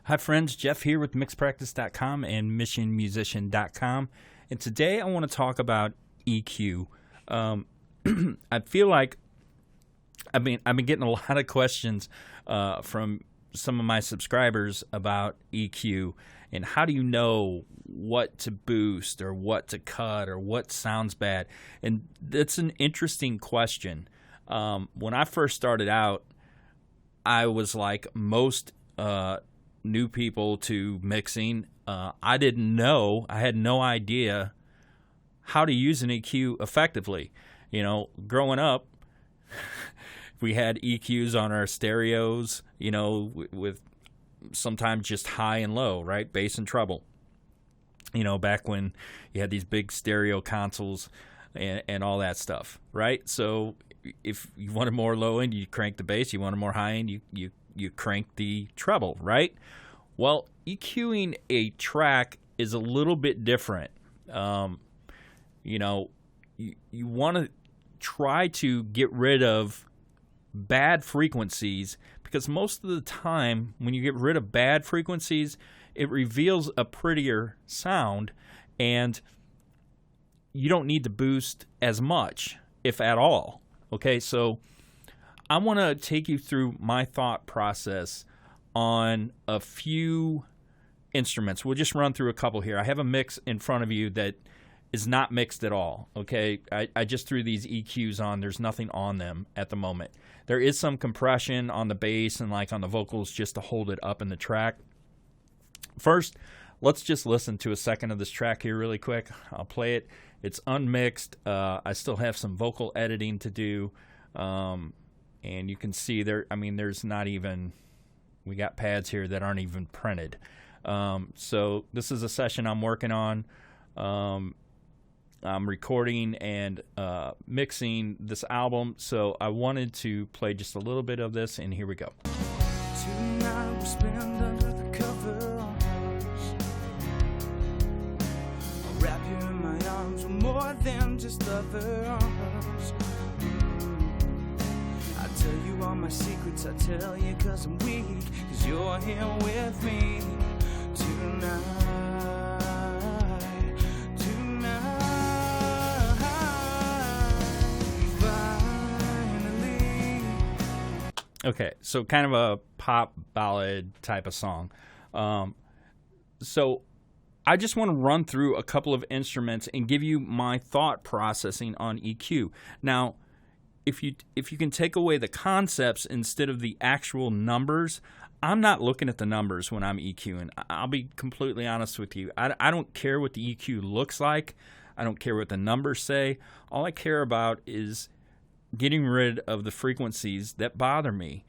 Hi friends, Jeff here with mixpractice.com and missionmusician.com, and today I want to talk about EQ. I feel like I've been getting a lot of questions from some of my subscribers about EQ and how do you know what to boost or what to cut or what sounds bad, and that's an interesting question. When I first started out, I was like most new people to mixing. I didn't know. I had no idea how to use an EQ effectively. You know, growing up, we had EQs on our stereos, you know, with sometimes just high and low, right? Bass and treble. You know, back when you had these big stereo consoles and all that stuff, right? So if you wanted more low end, you crank the bass. You wanted more high end, you crank the treble, right? Well, EQing a track is a little bit different. You know, you want to try to get rid of bad frequencies, because most of the time when you get rid of bad frequencies, it reveals a prettier sound, and you don't need to boost as much, if at all. Okay, so I want to take you through my thought process on a few instruments. We'll just run through a couple here. I have a mix in front of you that is not mixed at all. Okay, I just threw these EQs on. There's nothing on them at the moment. There is some compression on the bass and like on the vocals just to hold it up in the track. First, let's just listen to a second of this track here really quick. I'll play it. It's unmixed. I still have some vocal editing to do. And you can see there, I mean, there's not even, we got pads here that aren't even printed. So this is a session I'm working on. I'm recording and mixing this album, so I wanted to play just a little bit of this, and here we go. Tonight we'll spend under the covers. I'll wrap you in my arms. We're more than just lovers. I tell you all my secrets. I tell you 'cause I'm weak, 'cause you're here with me tonight. Okay, so kind of a pop ballad type of song. So I just want to run through a couple of instruments and give you my thought processing on EQ. Now, if you can take away the concepts instead of the actual numbers, I'm not looking at the numbers when I'm EQing. I'll be completely honest with you. I don't care what the EQ looks like. I don't care what the numbers say. All I care about is getting rid of the frequencies that bother me.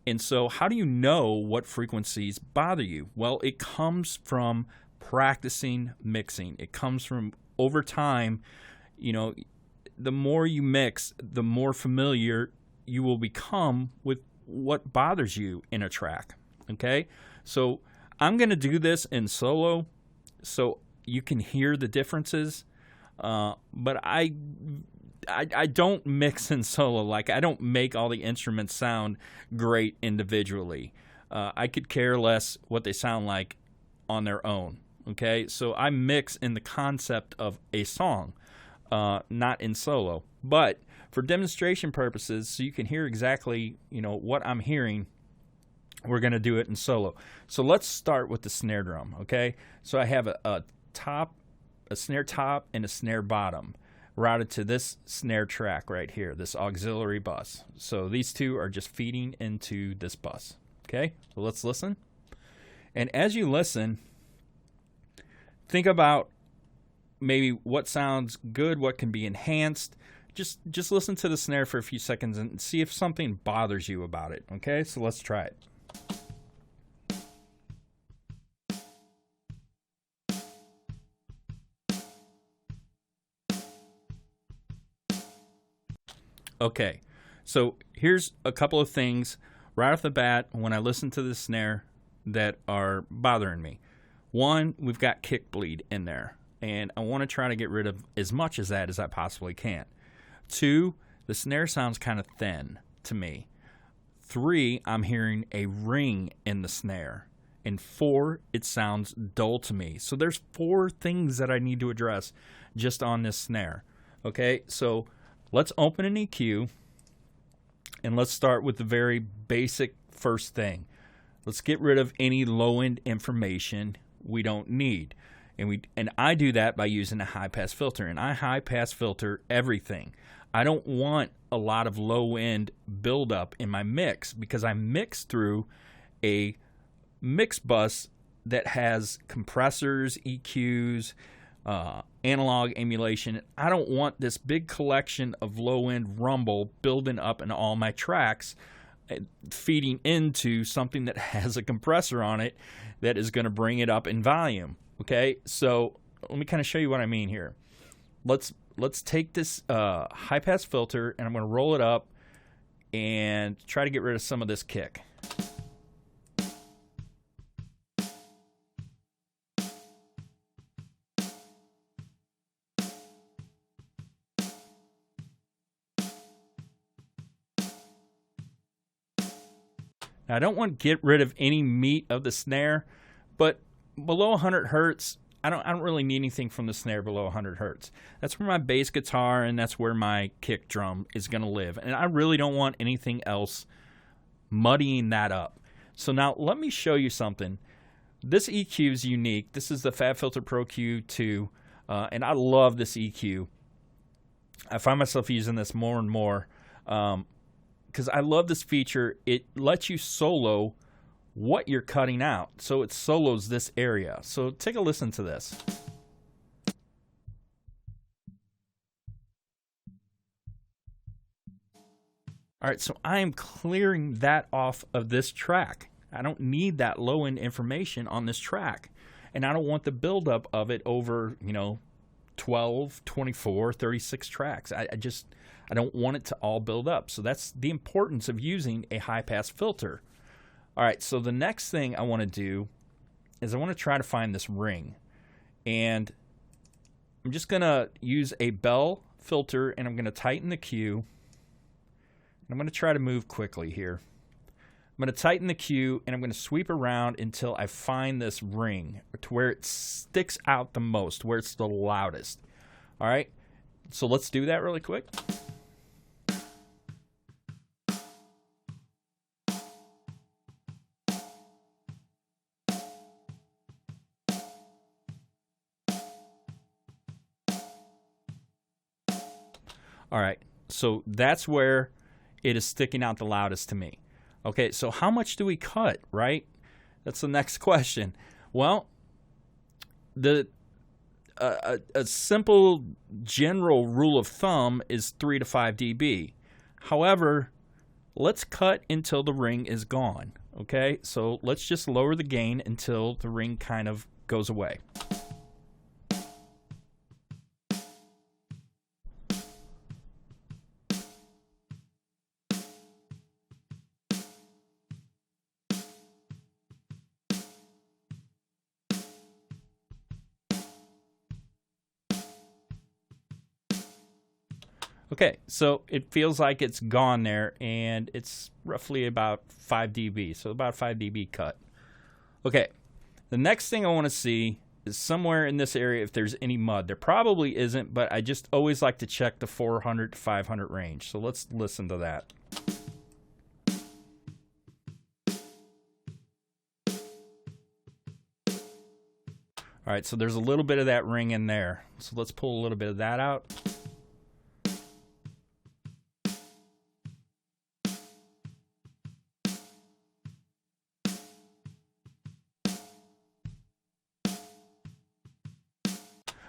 And so how do you know what frequencies bother you? Well, it comes from practicing mixing. It comes from over time. You know, the more you mix, the more familiar you will become with what bothers you in a track. Okay? So I'm going to do this in solo so you can hear the differences. But I don't mix in solo. Like, I don't make all the instruments sound great individually. I could care less what they sound like on their own. Okay, so I mix in the concept of a song, not in solo. But for demonstration purposes, so you can hear exactly, you know, what I'm hearing, we're going to do it in solo. So let's start with the snare drum. Okay, so I have a snare top and a snare bottom routed to this snare track right here, this auxiliary bus. So these two are just feeding into this bus. Okay, so let's listen. And as you listen, think about maybe what sounds good, what can be enhanced. Just listen to the snare for a few seconds and see if something bothers you about it. Okay, so let's try it. Okay, so here's a couple of things right off the bat when I listen to the snare that are bothering me. One, we've got kick bleed in there, and I want to try to get rid of as much of that as I possibly can. Two, the snare sounds kind of thin to me. 3, I'm hearing a ring in the snare. and 4, it sounds dull to me. So there's 4 things that I need to address just on this snare. Okay, so let's open an EQ, and let's start with the very basic first thing. Let's get rid of any low-end information we don't need. And I do that by using a high-pass filter, and I high-pass filter everything. I don't want a lot of low-end buildup in my mix because I mix through a mix bus that has compressors, EQs, analog emulation. I don't want this big collection of low-end rumble building up in all my tracks, feeding into something that has a compressor on it that is going to bring it up in volume. Okay, so let me kind of show you what I mean here. Let's take this high-pass filter, and I'm going to roll it up and try to get rid of some of this kick. Now, I don't want to get rid of any meat of the snare, but below 100 hertz, I don't really need anything from the snare below 100 hertz. That's where my bass guitar and that's where my kick drum is going to live. And I really don't want anything else muddying that up. So now let me show you something. This EQ is unique. This is the FabFilter Pro Q2, and I love this EQ. I find myself using this more and more because I love this feature. It lets you solo what you're cutting out. So it solos this area. So take a listen to this. All right, so I am clearing that off of this track. I don't need that low-end information on this track. And I don't want the buildup of it over, 12, 24, 36 tracks. I don't want it to all build up. So that's the importance of using a high-pass filter. All right, so the next thing I want to do is I want to try to find this ring. And I'm just going to use a bell filter, and I'm going to tighten the Q. And I'm going to try to move quickly here. I'm going to tighten the Q, and I'm going to sweep around until I find this ring to where it sticks out the most, where it's the loudest. All right, so let's do that really quick. All right, so that's where it is sticking out the loudest to me. Okay, so how much do we cut, right? That's the next question. Well, a simple general rule of thumb is 3 to 5 dB. However, let's cut until the ring is gone. Okay, so let's just lower the gain until the ring kind of goes away. Okay, so it feels like it's gone there, and it's roughly about 5 dB, so about 5 dB cut. Okay, the next thing I want to see is somewhere in this area if there's any mud. There probably isn't, but I just always like to check the 400 to 500 range. So let's listen to that. All right, so there's a little bit of that ring in there. So let's pull a little bit of that out.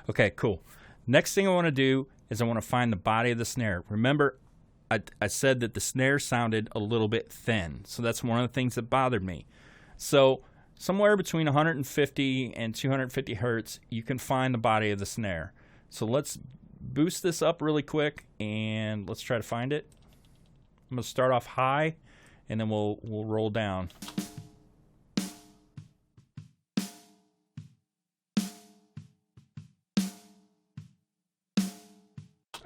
Okay, cool. Next thing I want to do is I want to find the body of the snare. Remember, I said that the snare sounded a little bit thin, so that's one of the things that bothered me. So somewhere between 150 and 250 hertz, you can find the body of the snare. So let's boost this up really quick, and let's try to find it. I'm going to start off high, and then we'll roll down.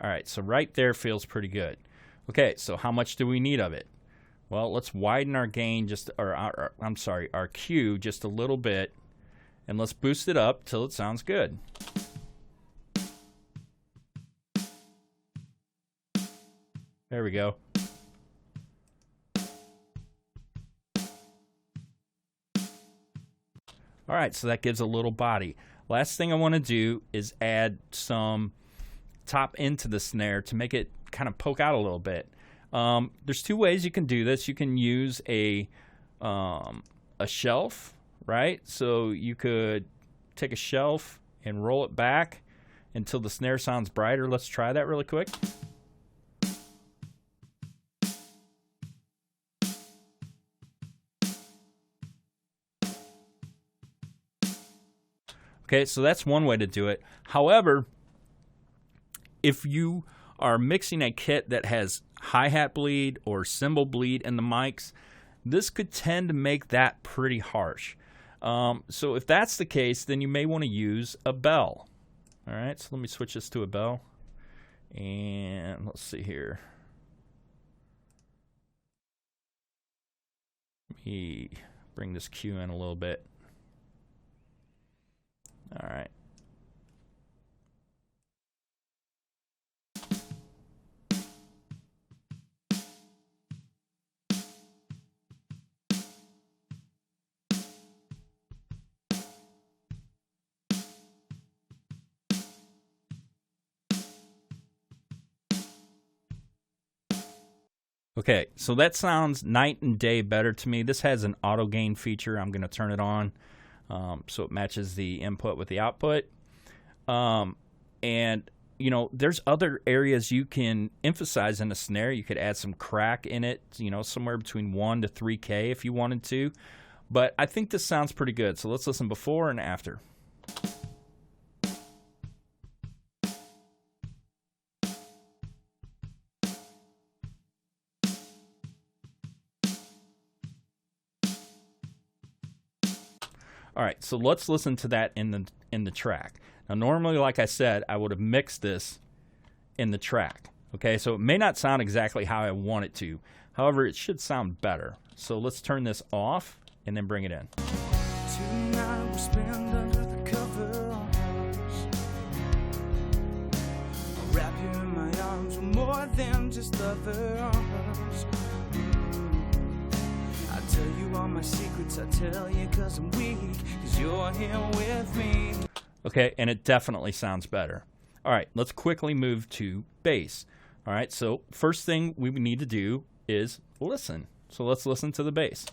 All right, so right there feels pretty good. Okay, so how much do we need of it? Well, let's widen our gain our Q just a little bit, and let's boost it up till it sounds good. There we go. All right, so that gives a little body. Last thing I want to do is add some top into the snare to make it kind of poke out a little bit. There's two ways you can do this. You can use a shelf, right? So you could take a shelf and roll it back until the snare sounds brighter. Let's try that really quick. Okay, so that's one way to do it. However, if you are mixing a kit that has hi-hat bleed or cymbal bleed in the mics, this could tend to make that pretty harsh. So if that's the case, then you may want to use a bell. All right, so let me switch this to a bell. And let's see here. Let me bring this Q in a little bit. All right. Okay, so that sounds night and day better to me. This has an auto gain feature. I'm going to turn it on so it matches the input with the output. And, you know, there's other areas you can emphasize in a snare. You could add some crack in it, you know, somewhere between 1 to 3K if you wanted to. But I think this sounds pretty good. So let's listen before and after. All right, so let's listen to that in the track. Now, normally, like I said, I would have mixed this in the track. Okay, so it may not sound exactly how I want it to. However, it should sound better. So let's turn this off and then bring it in. Tonight we'll spend under the covers. I'll wrap you in my arms. We're more than just lovers. I tell you all my secrets. I tell you 'cause I'm weak, 'cause you're here with me. Okay, and it definitely sounds better. All right, let's quickly move to bass. All right, so first thing we need to do is listen. So let's listen to the bass.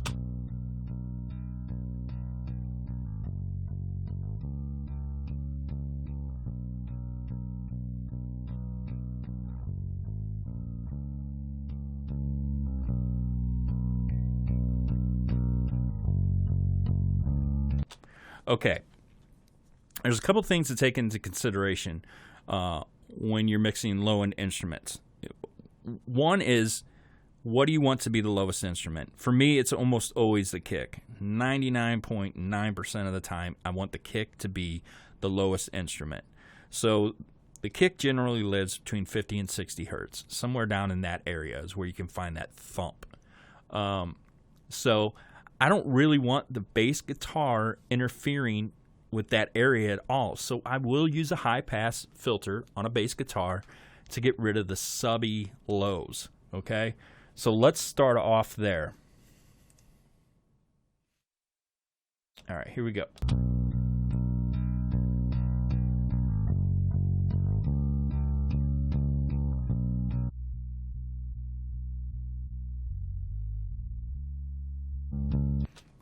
Okay, there's a couple things to take into consideration when you're mixing low-end instruments. One is, what do you want to be the lowest instrument? For me, it's almost always the kick. 99.9% of the time, I want the kick to be the lowest instrument. So the kick generally lives between 50 and 60 hertz. Somewhere down in that area is where you can find that thump. So I don't really want the bass guitar interfering with that area at all. So I will use a high-pass filter on a bass guitar to get rid of the subby lows, okay? So let's start off there. All right, here we go.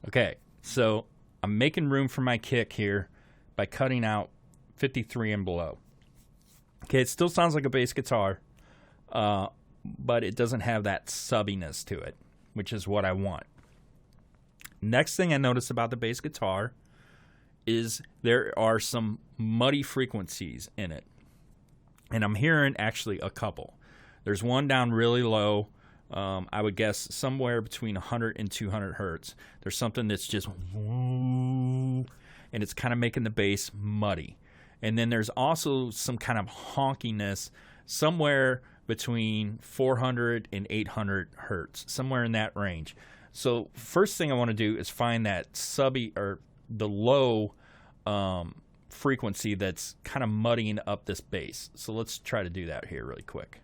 Okay, so I'm making room for my kick here by cutting out 53 and below. Okay, it still sounds like a bass guitar, but it doesn't have that subbiness to it, which is what I want. Next thing I notice about the bass guitar is there are some muddy frequencies in it. And I'm hearing actually a couple. There's one down really low. I would guess somewhere between 100 and 200 hertz. There's something that's just woo, and it's kind of making the bass muddy. And then there's also some kind of honkiness somewhere between 400 and 800 hertz, somewhere in that range. So first thing I want to do is find that subby or the low frequency that's kind of muddying up this bass. So let's try to do that here really quick.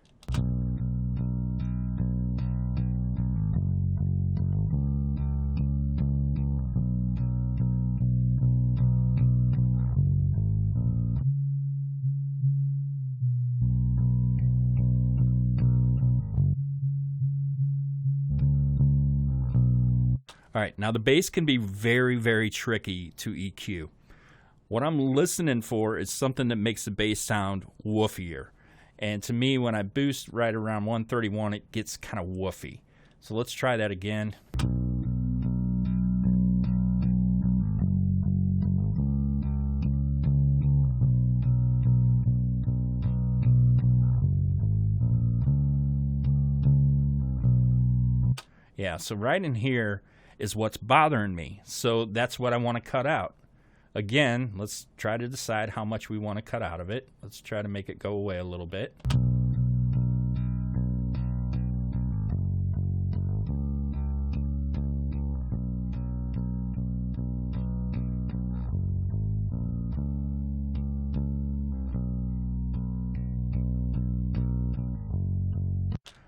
All right, now the bass can be very, very tricky to EQ. What I'm listening for is something that makes the bass sound woofier. And to me, when I boost right around 131, it gets kind of woofy. So let's try that again. Yeah, so right in here is what's bothering me. So that's what I want to cut out. Again, let's try to decide how much we want to cut out of it. Let's try to make it go away a little bit.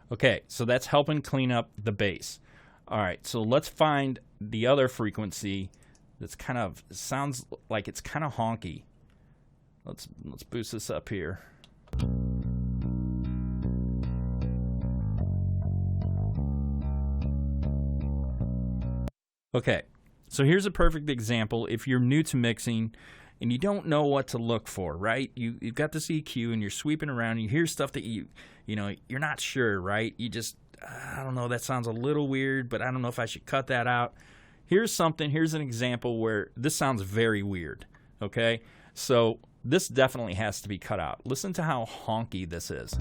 Okay, so that's helping clean up the bass. All right, so let's find the other frequency that's kind of sounds like it's kind of honky. Let's boost this up here. Okay, so here's a perfect example. If you're new to mixing and you don't know what to look for, right? You've got this EQ and you're sweeping around and you hear stuff that you know, you're not sure, right? You just, I don't know, that sounds a little weird, but I don't know if I should cut that out. Here's an example where this sounds very weird, okay? So this definitely has to be cut out. Listen to how honky this is.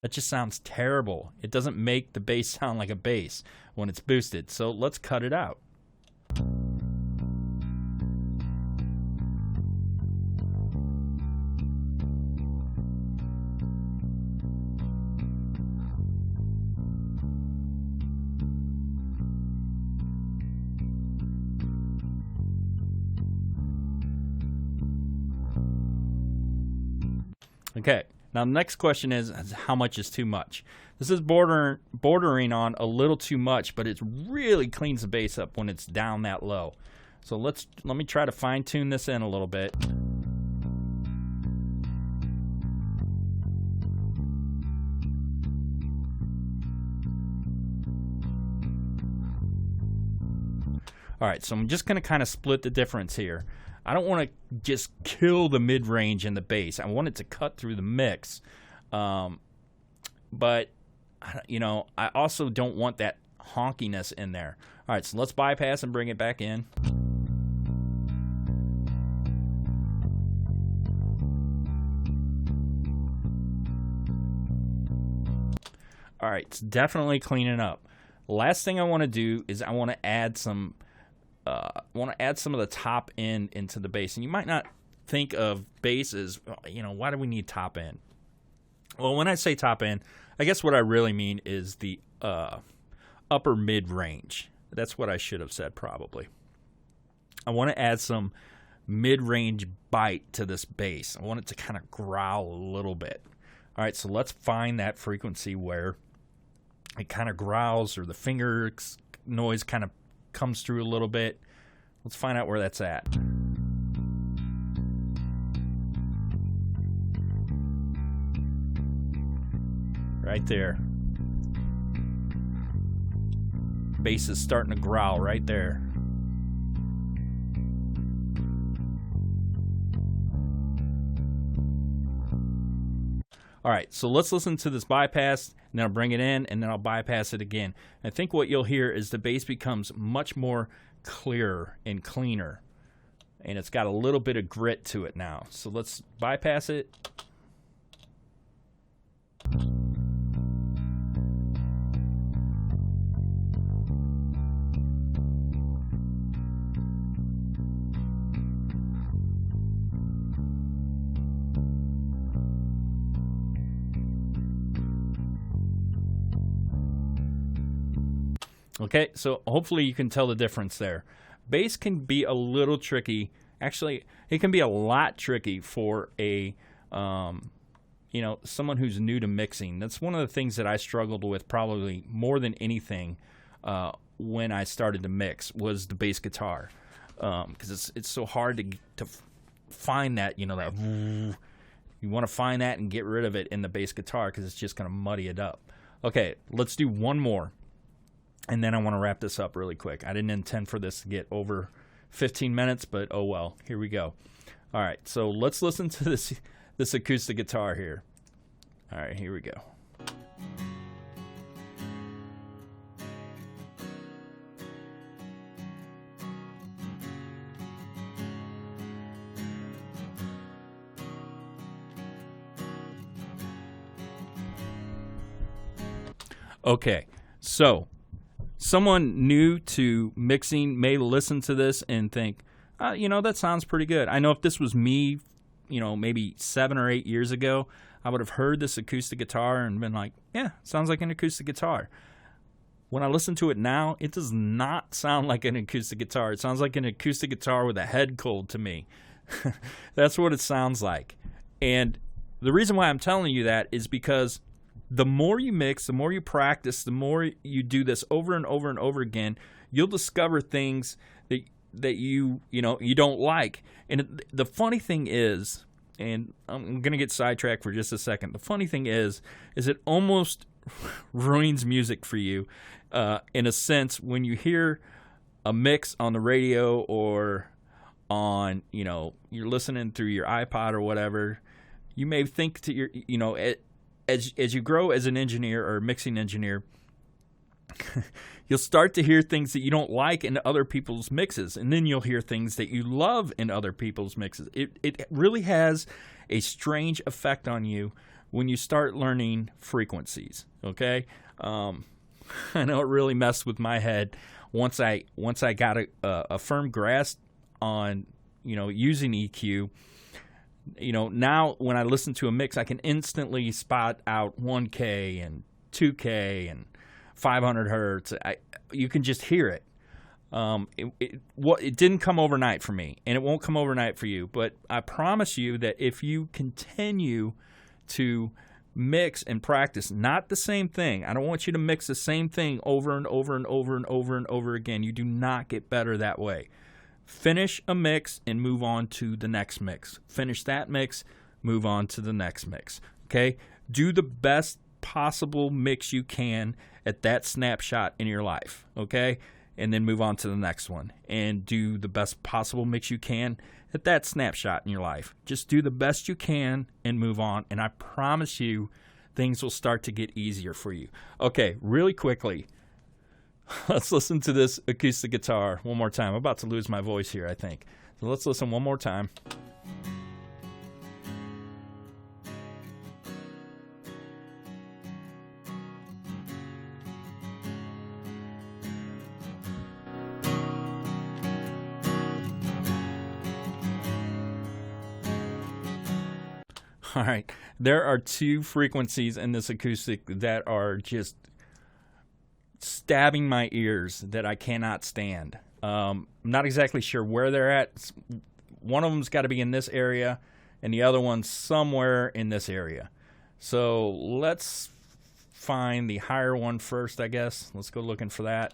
That just sounds terrible. It doesn't make the bass sound like a bass when it's boosted. So let's cut it out. Okay, now the next question is how much is too much? This is bordering on a little too much, but it really cleans the bass up when it's down that low. So let me try to fine tune this in a little bit. All right, so I'm just going to kind of split the difference here. I don't want to just kill the mid-range and the bass. I want it to cut through the mix. But, you know, I also don't want that honkiness in there. All right, so let's bypass and bring it back in. All right, it's definitely cleaning up. Last thing I want to do is I want to add some of the top end into the bass. And you might not think of bass as, you know, why do we need top end? Well, when I say top end, I guess what I really mean is the upper mid range. That's what I should have said probably. I want to add some mid range bite to this bass. I want it to kind of growl a little bit. All right, so let's find that frequency where it kind of growls or the finger noise kind of comes through a little bit. Let's find out where that's at. Right there. Bass is starting to growl right there. All right, so let's listen to this bypass, and then I'll bring it in, and then I'll bypass it again. I think what you'll hear is the bass becomes much more clearer and cleaner, and it's got a little bit of grit to it now. So let's bypass it. Okay, so hopefully you can tell the difference there. Bass can be a little tricky. Actually, it can be a lot tricky for a someone who's new to mixing. That's one of the things that I struggled with probably more than anything when I started to mix was the bass guitar, because it's so hard to find that, that you want to find that and get rid of it in the bass guitar because it's just going to muddy it up. Okay, let's do one more, and then I want to wrap this up really quick. I didn't intend for this to get over 15 minutes, but oh well. Here we go. All right, so let's listen to this acoustic guitar here. All right, here we go. Okay, so someone new to mixing may listen to this and think, that sounds pretty good. I know if this was me, maybe 7 or 8 years ago, I would have heard this acoustic guitar and been like, yeah, sounds like an acoustic guitar. When I listen to it now, it does not sound like an acoustic guitar. It sounds like an acoustic guitar with a head cold to me. That's what it sounds like. And the reason why I'm telling you that is because the more you mix, the more you practice, the more you do this over and over and over again, you'll discover things that you don't like. And the funny thing is, and I'm going to get sidetracked for just a second. The funny thing is it almost ruins music for you in a sense when you hear a mix on the radio or on, you're listening through your iPod or whatever. You may think to your, as you grow as an engineer or a mixing engineer, you'll start to hear things that you don't like in other people's mixes, and then you'll hear things that you love in other people's mixes. It really has a strange effect on you when you start learning frequencies, okay? I know it really messed with my head once I got a firm grasp on, using EQ. Now when I listen to a mix, I can instantly spot out 1K and 2K and 500 hertz. You can just hear it. It didn't come overnight for me, and it won't come overnight for you. But I promise you that if you continue to mix and practice, not the same thing. I don't want you to mix the same thing over and over and over and over and over again. You do not get better that way. Finish a mix and move on to the next mix. Finish that mix, move on to the next mix. Okay? Do the best possible mix you can at that snapshot in your life. Okay? And then move on to the next one. And do the best possible mix you can at that snapshot in your life. Just do the best you can and move on. And I promise you, things will start to get easier for you. Okay, really quickly. Let's listen to this acoustic guitar one more time. I'm about to lose my voice here, I think. So let's listen one more time. All right, there are two frequencies in this acoustic that are just stabbing my ears that I cannot stand. I'm not exactly sure where they're at. One of them's got to be in this area, and the other one's somewhere in this area. So let's find the higher one first, I guess. Let's go looking for that.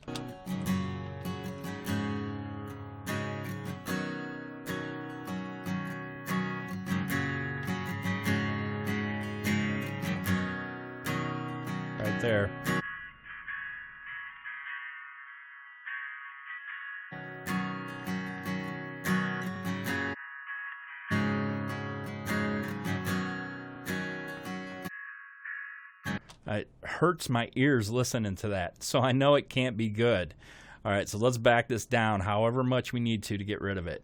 Right there. It hurts my ears listening to that, so I know it can't be good. All right, so let's back this down however much we need to get rid of it.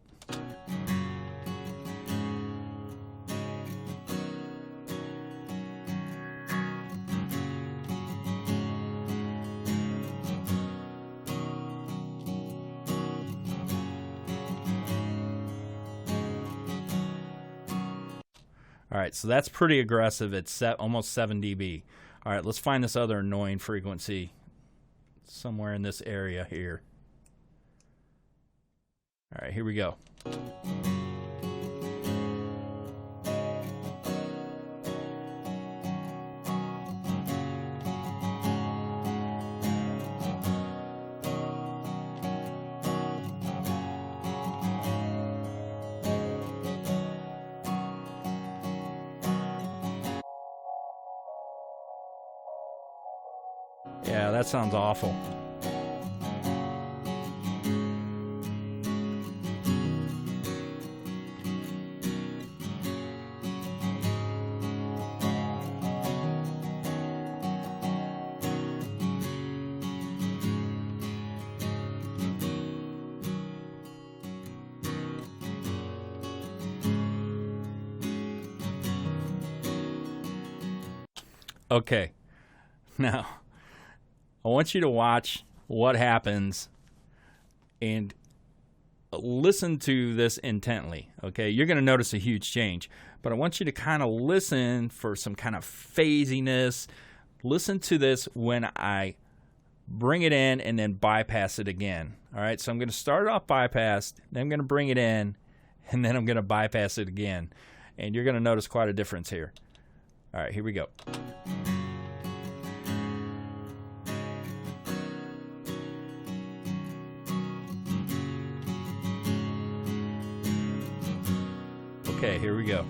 All right, so that's pretty aggressive. It's almost 7 dB. All right, let's find this other annoying frequency somewhere in this area here. All right, here we go. Yeah, that sounds awful. Okay, now I want you to watch what happens and listen to this intently, okay? You're going to notice a huge change, but I want you to kind of listen for some kind of phasiness. Listen to this when I bring it in and then bypass it again, all right? So I'm going to start it off bypassed, then I'm going to bring it in, and then I'm going to bypass it again, and you're going to notice quite a difference here. All right, here we go. Okay, here we go.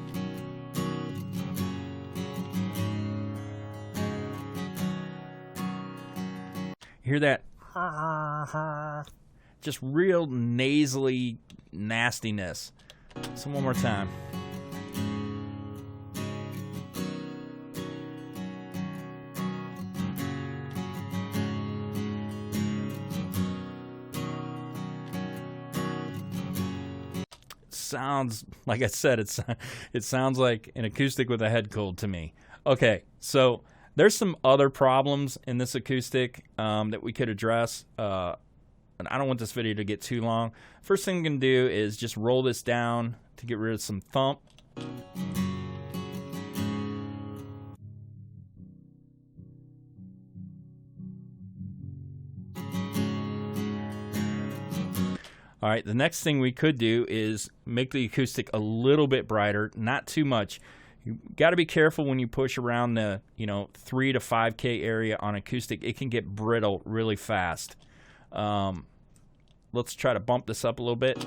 Hear that? Just real nasally nastiness. So one more time. Sounds, like I said, it sounds like an acoustic with a head cold to me. Okay, so there's some other problems in this acoustic that we could address, and I don't want this video to get too long. First thing I'm going to do is just roll this down to get rid of some thump. All right, the next thing we could do is make the acoustic a little bit brighter, not too much. You got to be careful when you push around the 3 to 5K area on acoustic. It can get brittle really fast. Let's try to bump this up a little bit.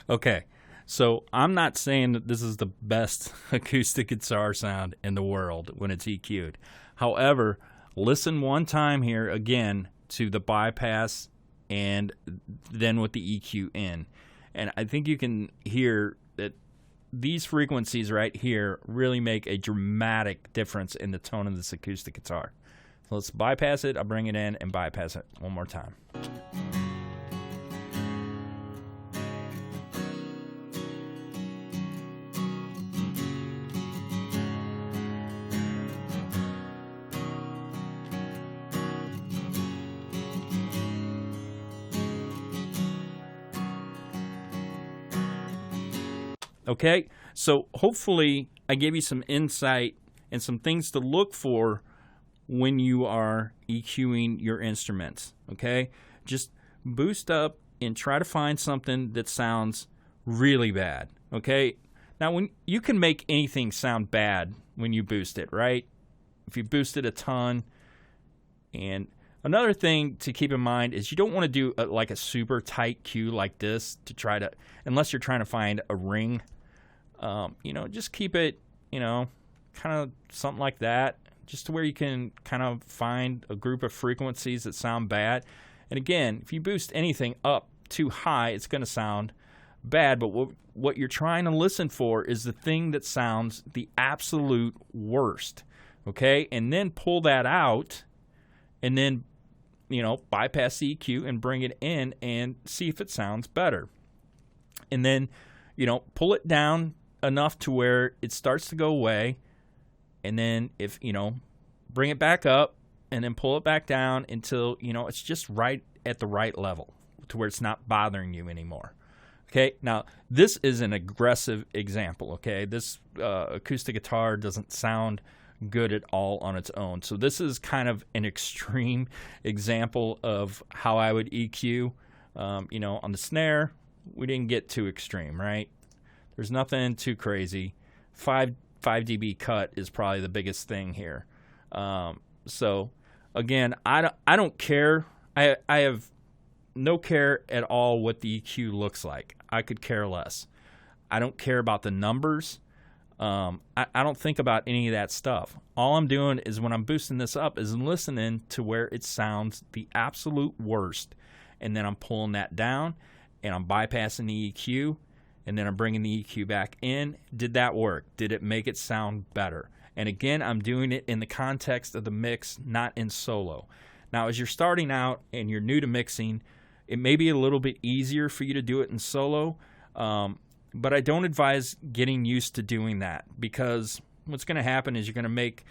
Okay, so I'm not saying that this is the best acoustic guitar sound in the world when it's EQ'd. However, listen one time here again to the bypass and then with the EQ in. And I think you can hear that these frequencies right here really make a dramatic difference in the tone of this acoustic guitar. So let's bypass it, I'll bring it in and bypass it one more time. Okay, so hopefully I gave you some insight and some things to look for when you are EQing your instruments, okay? Just boost up and try to find something that sounds really bad, okay? Now, when you can make anything sound bad when you boost it, right? If you boost it a ton. And another thing to keep in mind is you don't want to do like a super tight cue like this to try to, unless you're trying to find a ring. Just keep it, kind of something like that, just to where you can kind of find a group of frequencies that sound bad. And again, if you boost anything up too high, it's going to sound bad. But what you're trying to listen for is the thing that sounds the absolute worst. Okay? And then pull that out and then, bypass the EQ and bring it in and see if it sounds better. And then, pull it down enough to where it starts to go away. And then bring it back up and then pull it back down until, it's just right at the right level to where it's not bothering you anymore. Okay, now this is an aggressive example, okay? This acoustic guitar doesn't sound good at all on its own. So this is kind of an extreme example of how I would EQ. On the snare, we didn't get too extreme, right? There's nothing too crazy. 5 dB cut is probably the biggest thing here. So again, I don't care. I have no care at all what the EQ looks like. I could care less. I don't care about the numbers. I don't think about any of that stuff. All I'm doing is when I'm boosting this up is listening to where it sounds the absolute worst. And then I'm pulling that down and I'm bypassing the EQ. And then I'm bringing the EQ back in. Did that work? Did it make it sound better? And again, I'm doing it in the context of the mix, not in solo. Now, as you're starting out and you're new to mixing, it may be a little bit easier for you to do it in solo, but I don't advise getting used to doing that, because what's going to happen is you're going to make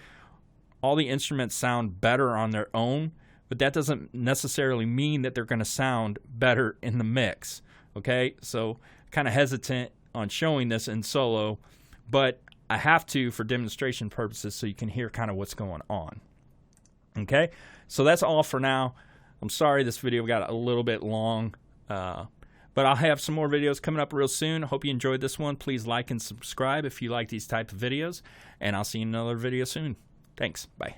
all the instruments sound better on their own, but that doesn't necessarily mean that they're going to sound better in the mix. Okay, so kind of hesitant on showing this in solo, but I have to for demonstration purposes so you can hear kind of what's going on. Okay, so that's all for now. I'm sorry this video got a little bit long, but I'll have some more videos coming up real soon. Hope you enjoyed this one. Please like and subscribe if you like these type of videos, and I'll see you in another video soon. Thanks. Bye.